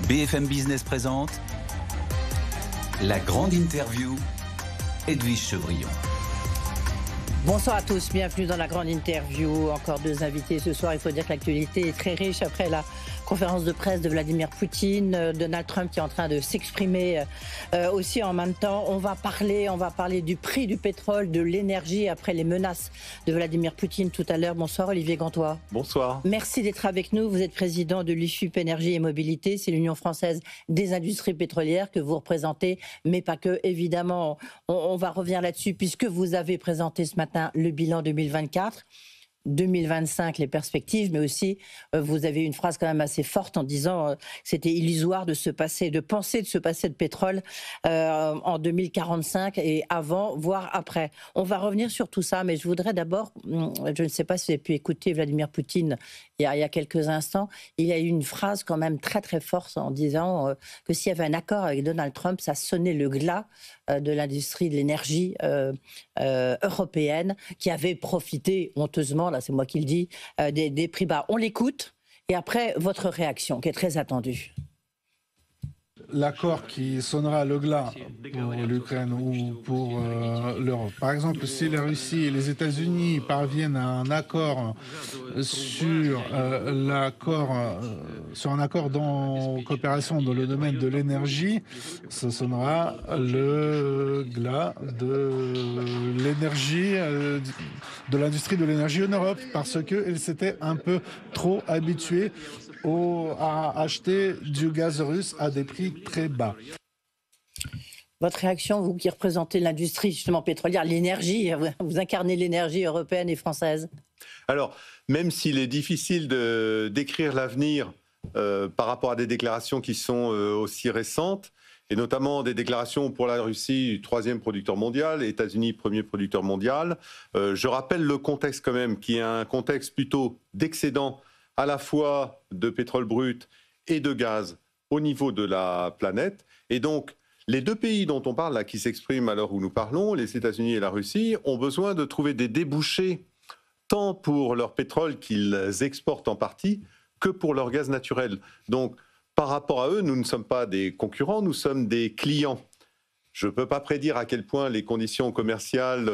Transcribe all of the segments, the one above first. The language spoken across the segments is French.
BFM Business présente la grande interview, Edwige Chevrillon. Bonsoir à tous, bienvenue dans la grande interview. Encore deux invités ce soir. Il faut dire que l'actualité est très riche après la conférence de presse de Vladimir Poutine, Donald Trump qui est en train de s'exprimer aussi en même temps. On va parler du prix du pétrole, de l'énergie après les menaces de Vladimir Poutine tout à l'heure. Bonsoir Olivier Gantois. Bonsoir. Merci d'être avec nous. Vous êtes président de l'IFUP Énergie et Mobilité. C'est l'Union française des industries pétrolières que vous représentez, mais pas que. Évidemment, on va revenir là-dessus puisque vous avez présenté ce matin le bilan 2024. 2025, les perspectives, mais aussi vous avez une phrase quand même assez forte en disant que c'était illusoire de penser de se passer de pétrole en 2045 et avant, voire après. On va revenir sur tout ça, mais je voudrais d'abord, je ne sais pas si vous avez pu écouter Vladimir Poutine il y a quelques instants, il a eu une phrase quand même très très forte en disant que s'il y avait un accord avec Donald Trump, ça sonnait le glas de l'industrie de l'énergie européenne qui avait profité honteusement, là c'est moi qui le dis, des prix bas. On l'écoute et après votre réaction qui est très attendue. L'accord qui sonnera le glas pour l'Ukraine ou pour l'Europe. Par exemple, si la Russie et les États-Unis parviennent à un accord sur un accord en coopération dans le domaine de l'énergie, ce sonnera le glas de l'énergie, de l'industrie de l'énergie en Europe, parce qu'elle s'était un peu trop habituée à acheter du gaz russe à des prix très bas. Votre réaction, vous qui représentez l'industrie justement pétrolière, l'énergie, vous incarnez l'énergie européenne et française. Alors, même s'il est difficile de décrire l'avenir par rapport à des déclarations qui sont aussi récentes, et notamment des déclarations pour la Russie, troisième producteur mondial, les États-Unis, premier producteur mondial, je rappelle le contexte quand même, qui est un contexte plutôt d'excédent à la fois de pétrole brut et de gaz au niveau de la planète. Et donc, les deux pays dont on parle là, qui s'expriment à l'heure où nous parlons, les États-Unis et la Russie, ont besoin de trouver des débouchés tant pour leur pétrole qu'ils exportent en partie que pour leur gaz naturel. Donc, par rapport à eux, nous ne sommes pas des concurrents, nous sommes des clients. Je ne peux pas prédire à quel point les conditions commerciales,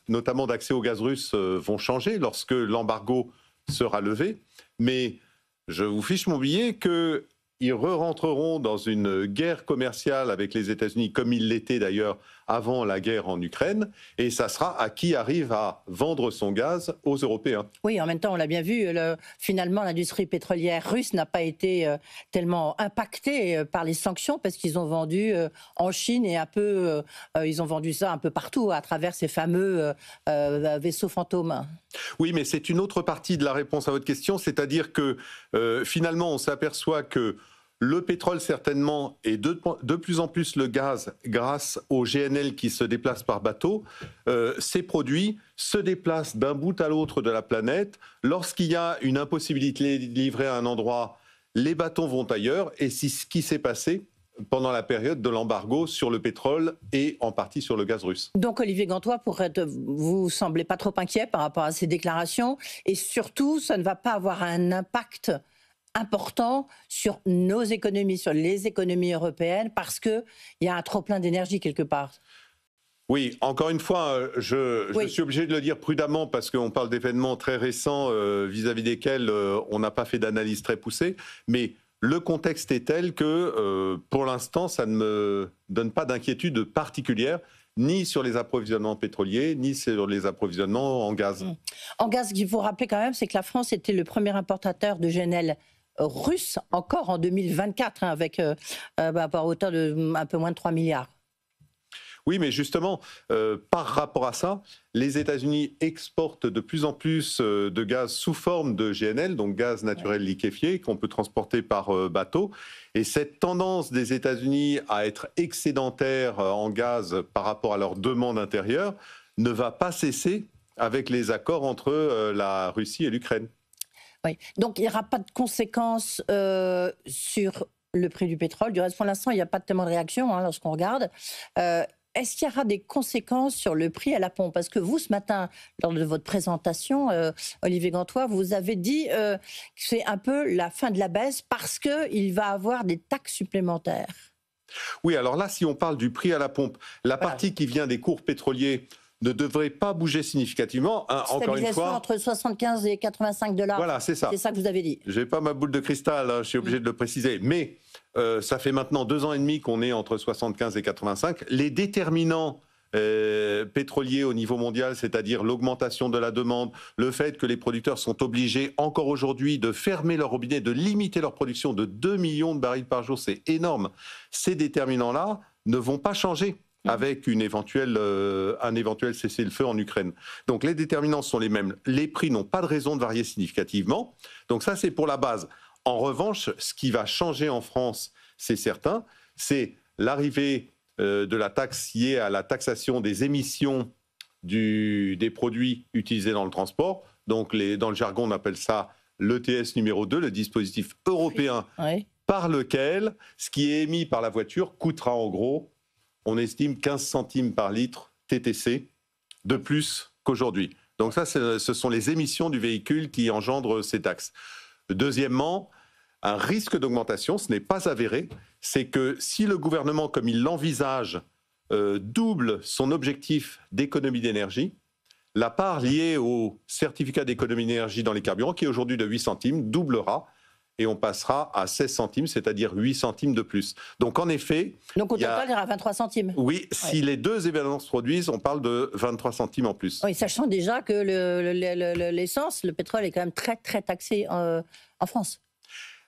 notamment d'accès au gaz russe, vont changer lorsque l'embargo sera levé. Mais je vous fiche mon billet qu'ils re-rentreront dans une guerre commerciale avec les États-Unis, comme ils l'étaient d'ailleurs avant la guerre en Ukraine, et ça sera à qui arrive à vendre son gaz aux Européens. Oui, en même temps, on l'a bien vu, finalement, l'industrie pétrolière russe n'a pas été tellement impactée par les sanctions, parce qu'ils ont vendu en Chine et ils ont vendu ça un peu partout, à travers ces fameux vaisseaux fantômes. Oui, mais c'est une autre partie de la réponse à votre question, c'est-à-dire que finalement, on s'aperçoit que le pétrole, certainement, et de plus en plus le gaz, grâce au GNL qui se déplace par bateau, ces produits se déplacent d'un bout à l'autre de la planète. Lorsqu'il y a une impossibilité de livrer à un endroit, les bateaux vont ailleurs, et c'est ce qui s'est passé pendant la période de l'embargo sur le pétrole et en partie sur le gaz russe. Donc Olivier Gantois, vous semblez pas trop inquiet par rapport à ces déclarations, et surtout, ça ne va pas avoir un impact important sur nos économies, sur les économies européennes, parce qu'il y a un trop-plein d'énergie quelque part. Oui, encore une fois, je suis obligé de le dire prudemment parce qu'on parle d'événements très récents vis-à-vis desquels on n'a pas fait d'analyse très poussée, mais le contexte est tel que pour l'instant, ça ne me donne pas d'inquiétude particulière, ni sur les approvisionnements pétroliers, ni sur les approvisionnements en gaz. En gaz, ce qu'il faut rappeler quand même, c'est que la France était le premier importateur de GNL russe encore en 2024, avec par hauteur de un peu moins de 3 milliards. Oui, mais justement, par rapport à ça, les États-Unis exportent de plus en plus de gaz sous forme de GNL, donc gaz naturel liquéfié, qu'on peut transporter par bateau. Et cette tendance des États-Unis à être excédentaires en gaz par rapport à leur demande intérieure ne va pas cesser avec les accords entre la Russie et l'Ukraine. Oui, donc il n'y aura pas de conséquences sur le prix du pétrole. Du reste, pour l'instant, il n'y a pas tellement de réaction lorsqu'on regarde. est-ce qu'il y aura des conséquences sur le prix à la pompe? Parce que vous, ce matin, lors de votre présentation, Olivier Gantois, vous avez dit que c'est un peu la fin de la baisse parce qu'il va y avoir des taxes supplémentaires. Oui, alors là, si on parle du prix à la pompe, la partie qui vient des cours pétroliers ne devrait pas bouger significativement. Encore une fois, entre 75 et 85 $. Voilà, c'est ça. C'est ça que vous avez dit. Je n'ai pas ma boule de cristal, je suis obligé de le préciser. Mais ça fait maintenant 2 ans et demi qu'on est entre 75 et 85. Les déterminants pétroliers au niveau mondial, c'est-à-dire l'augmentation de la demande, le fait que les producteurs sont obligés encore aujourd'hui de fermer leur robinet, de limiter leur production de 2 millions de barils par jour, c'est énorme. Ces déterminants-là ne vont pas changer avec un éventuel cessez-le-feu en Ukraine. Donc les déterminants sont les mêmes. Les prix n'ont pas de raison de varier significativement. Donc ça, c'est pour la base. En revanche, ce qui va changer en France, c'est certain, c'est l'arrivée de la taxe liée à la taxation des émissions des produits utilisés dans le transport. Donc dans le jargon, on appelle ça l'ETS numéro 2, le dispositif européen par lequel ce qui est émis par la voiture coûtera en gros, on estime 15 centimes par litre TTC de plus qu'aujourd'hui. Donc ça, ce sont les émissions du véhicule qui engendrent ces taxes. Deuxièmement, un risque d'augmentation, ce n'est pas avéré, c'est que si le gouvernement, comme il l'envisage, double son objectif d'économie d'énergie, la part liée au certificat d'économie d'énergie dans les carburants, qui est aujourd'hui de 8 centimes, doublera. Et on passera à 16 centimes, c'est-à-dire 8 centimes de plus. Donc en effet... Donc au total, il y aura 23 centimes. Oui, si les deux événements se produisent, on parle de 23 centimes en plus. Oui, sachant déjà que l'essence, le pétrole est quand même très, très taxé en France.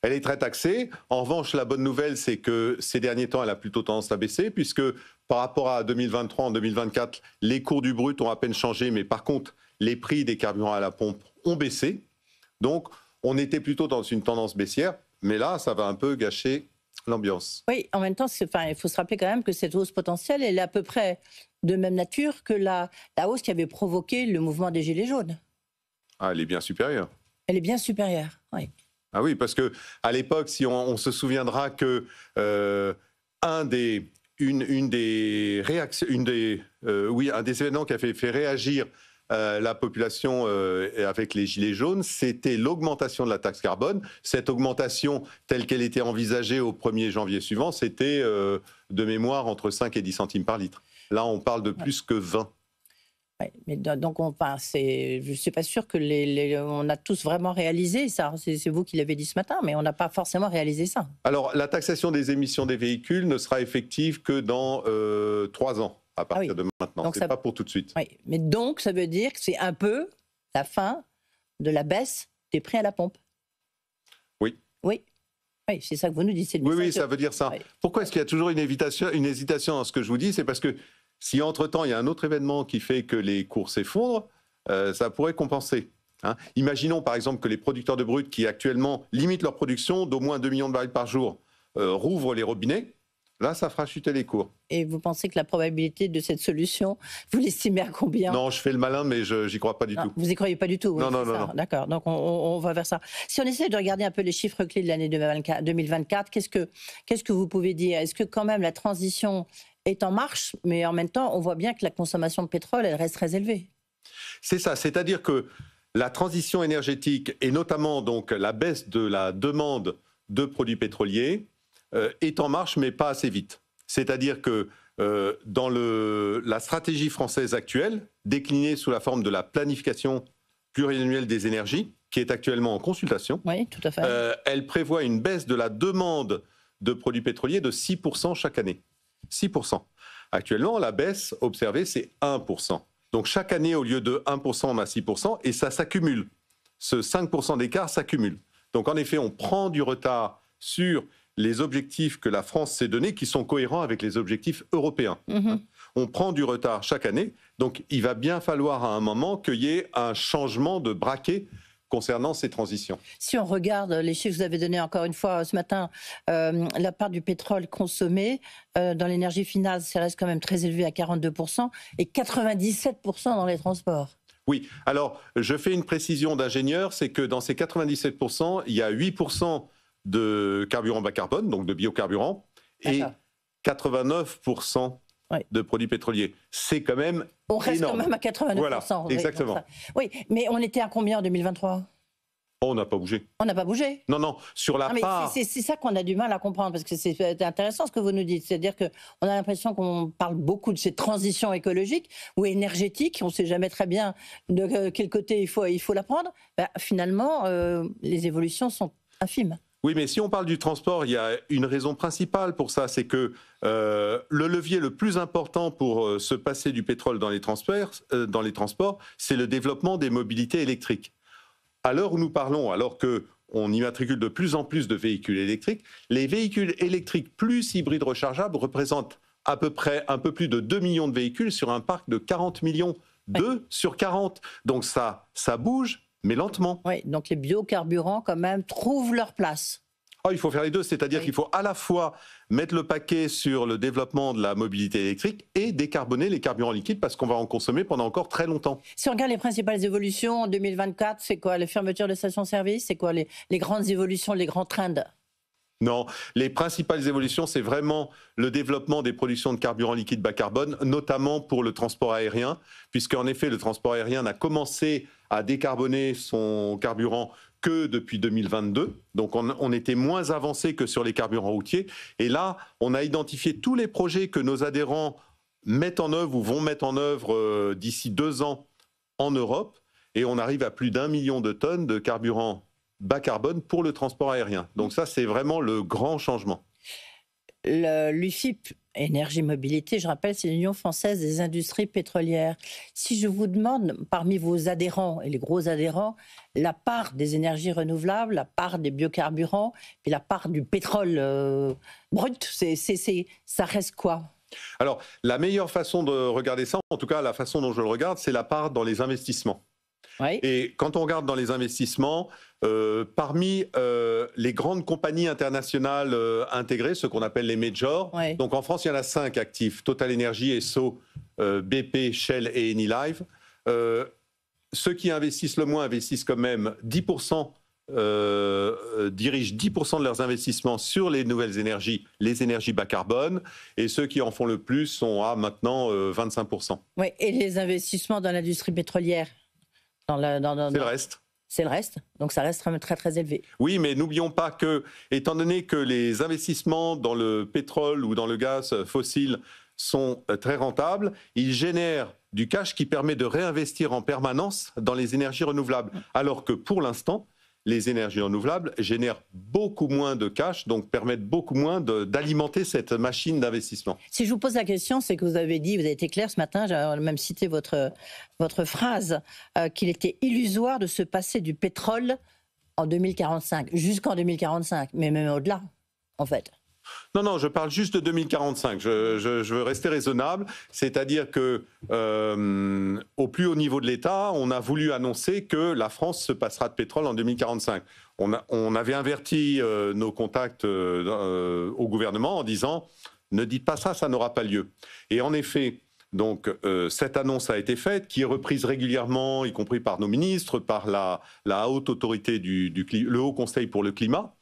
Elle est très taxée. En revanche, la bonne nouvelle, c'est que ces derniers temps, elle a plutôt tendance à baisser, puisque par rapport à 2023, en 2024, les cours du brut ont à peine changé, mais par contre, les prix des carburants à la pompe ont baissé. Donc, on était plutôt dans une tendance baissière, mais là, ça va un peu gâcher l'ambiance. Oui, en même temps, il faut se rappeler quand même que cette hausse potentielle, elle est à peu près de même nature que la hausse qui avait provoqué le mouvement des Gilets jaunes. Ah, elle est bien supérieure. Elle est bien supérieure, oui. Ah oui, parce qu'à l'époque, si on se souviendra que un des événements qui a fait réagir la population avec les Gilets jaunes, c'était l'augmentation de la taxe carbone. Cette augmentation, telle qu'elle était envisagée au 1er janvier suivant, c'était de mémoire entre 5 et 10 centimes par litre. Là, on parle de plus que 20. Ouais, mais donc je ne suis pas sûre que on a tous vraiment réalisé ça. C'est vous qui l'avez dit ce matin, mais on n'a pas forcément réalisé ça. Alors, la taxation des émissions des véhicules ne sera effective que dans 3 ans. À partir de maintenant, ce n'est pas pour tout de suite. Oui, mais donc ça veut dire que c'est un peu la fin de la baisse des prix à la pompe. Oui. Oui, c'est ça que vous nous dites. Oui, ça veut dire ça. Oui. Pourquoi est-ce qu'il y a toujours une hésitation dans ce que je vous dis? C'est parce que si entre-temps, il y a un autre événement qui fait que les cours s'effondrent, ça pourrait compenser. Imaginons par exemple que les producteurs de brut qui actuellement limitent leur production d'au moins 2 millions de barils par jour rouvrent les robinets. Là, ça fera chuter les cours. Et vous pensez que la probabilité de cette solution, vous l'estimez à combien? Non, je fais le malin, mais je n'y crois pas du tout. Vous n'y croyez pas du tout? Oui, non. D'accord, donc on va vers ça. Si on essaie de regarder un peu les chiffres clés de l'année 2024, qu'est-ce que vous pouvez dire? Est-ce que quand même la transition est en marche, mais en même temps, on voit bien que la consommation de pétrole, elle reste très élevée? C'est ça, c'est-à-dire que la transition énergétique, et notamment donc la baisse de la demande de produits pétroliers, est en marche, mais pas assez vite. C'est-à-dire que dans la stratégie française actuelle, déclinée sous la forme de la planification pluriannuelle des énergies, qui est actuellement en consultation, oui, tout à fait. Elle prévoit une baisse de la demande de produits pétroliers de 6% chaque année. 6%. Actuellement, la baisse observée, c'est 1%. Donc chaque année, au lieu de 1%, on a 6%, et ça s'accumule. Ce 5% d'écart s'accumule. Donc en effet, on prend du retard sur les objectifs que la France s'est donnés, qui sont cohérents avec les objectifs européens. On prend du retard chaque année, donc il va bien falloir à un moment qu'il y ait un changement de braquet concernant ces transitions. Si on regarde les chiffres que vous avez donnés encore une fois ce matin, la part du pétrole consommé dans l'énergie finale, ça reste quand même très élevé à 42% et 97% dans les transports. Oui, alors je fais une précision d'ingénieur, c'est que dans ces 97%, il y a 8% de carburant bas carbone, donc de biocarburant, et 89% de produits pétroliers. C'est quand même On reste énorme. quand même à 89%. Voilà, Oui, exactement. oui, mais on était à combien en 2023 ? On n'a pas bougé. On n'a pas bougé. Non, sur la part... C'est ça qu'on a du mal à comprendre, parce que c'est intéressant ce que vous nous dites. C'est-à-dire qu'on a l'impression qu'on parle beaucoup de ces transitions écologiques ou énergétiques. On ne sait jamais très bien de quel côté il faut la prendre. Finalement, les évolutions sont infimes. Oui, mais si on parle du transport, il y a une raison principale pour ça, c'est que le levier le plus important pour se passer du pétrole dans les transports, c'est le développement des mobilités électriques. À l'heure où nous parlons, alors qu'on immatricule de plus en plus de véhicules électriques, les véhicules électriques plus hybrides rechargeables représentent à peu près un peu plus de 2 millions de véhicules sur un parc de 40 millions. 2 sur 40. Donc ça bouge, mais lentement. Oui, donc les biocarburants, quand même, trouvent leur place. Il faut faire les deux, c'est-à-dire qu'il faut à la fois mettre le paquet sur le développement de la mobilité électrique et décarboner les carburants liquides parce qu'on va en consommer pendant encore très longtemps. Si on regarde les principales évolutions en 2024, c'est quoi? Les fermetures de stations-service? C'est quoi les grandes évolutions, les grands trends? Non, les principales évolutions, c'est vraiment le développement des productions de carburants liquides bas carbone, notamment pour le transport aérien, puisqu'en effet, le transport aérien n'a commencé à décarboner son carburant que depuis 2022. Donc on était moins avancé que sur les carburants routiers. Et là, on a identifié tous les projets que nos adhérents mettent en œuvre ou vont mettre en œuvre d'ici 2 ans en Europe. Et on arrive à plus d'1 million de tonnes de carburant bas carbone pour le transport aérien. Donc ça, c'est vraiment le grand changement. L'UFIP, Énergie Mobilité, je rappelle, c'est l'Union française des industries pétrolières. Si je vous demande, parmi vos adhérents et les gros adhérents, la part des énergies renouvelables, la part des biocarburants et la part du pétrole brut, ça reste quoi? Alors, la meilleure façon de regarder ça, en tout cas la façon dont je le regarde, c'est la part dans les investissements. Oui. Et quand on regarde dans les investissements, parmi les grandes compagnies internationales intégrées, ce qu'on appelle les majors, Oui. donc en France, il y en a 5 actifs, Total Energy, Esso, BP, Shell et Enilive. Ceux qui investissent le moins investissent quand même 10%, dirigent 10% de leurs investissements sur les nouvelles énergies, les énergies bas carbone, et ceux qui en font le plus sont à maintenant 25%. Oui, et les investissements dans l'industrie pétrolière? C'est le reste. C'est le reste, donc ça reste très très élevé. Oui, mais n'oublions pas que, étant donné que les investissements dans le pétrole ou dans le gaz fossile sont très rentables, ils génèrent du cash qui permet de réinvestir en permanence dans les énergies renouvelables. Alors que pour l'instant, les énergies renouvelables génèrent beaucoup moins de cash, donc permettent beaucoup moins d'alimenter cette machine d'investissement. Si je vous pose la question, c'est que vous avez été clair ce matin, j'ai même cité votre phrase, qu'il était illusoire de se passer du pétrole en 2045, jusqu'en 2045, mais même au-delà, en fait. Non, je parle juste de 2045. Je veux rester raisonnable, c'est-à-dire que au plus haut niveau de l'État, on a voulu annoncer que la France se passera de pétrole en 2045. On avait averti nos contacts au gouvernement en disant « ne dites pas ça, ça n'aura pas lieu ». Et en effet, donc cette annonce a été faite, qui est reprise régulièrement, y compris par nos ministres, par la haute autorité le Haut Conseil pour le climat.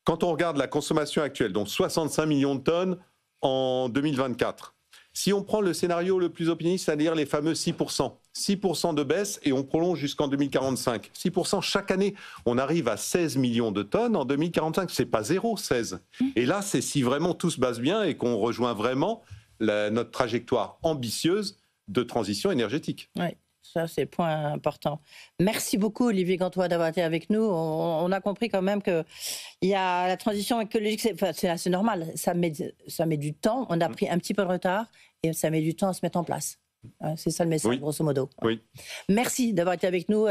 Quand on regarde la consommation actuelle, donc 65 millions de tonnes en 2024, si on prend le scénario le plus optimiste, c'est-à-dire les fameux 6%, 6% de baisse et on prolonge jusqu'en 2045, 6% chaque année, on arrive à 16 millions de tonnes en 2045, c'est pas zéro, 16. Et là, c'est si vraiment tout se passe bien et qu'on rejoint vraiment notre trajectoire ambitieuse de transition énergétique. Oui. Ça, c'est le point important. Merci beaucoup, Olivier Gantois, d'avoir été avec nous. On a compris quand même que la transition écologique, c'est normal. Ça met du temps. On a pris un petit peu de retard et ça met du temps à se mettre en place. C'est ça le message, oui. grosso modo. Oui. Merci d'avoir été avec nous.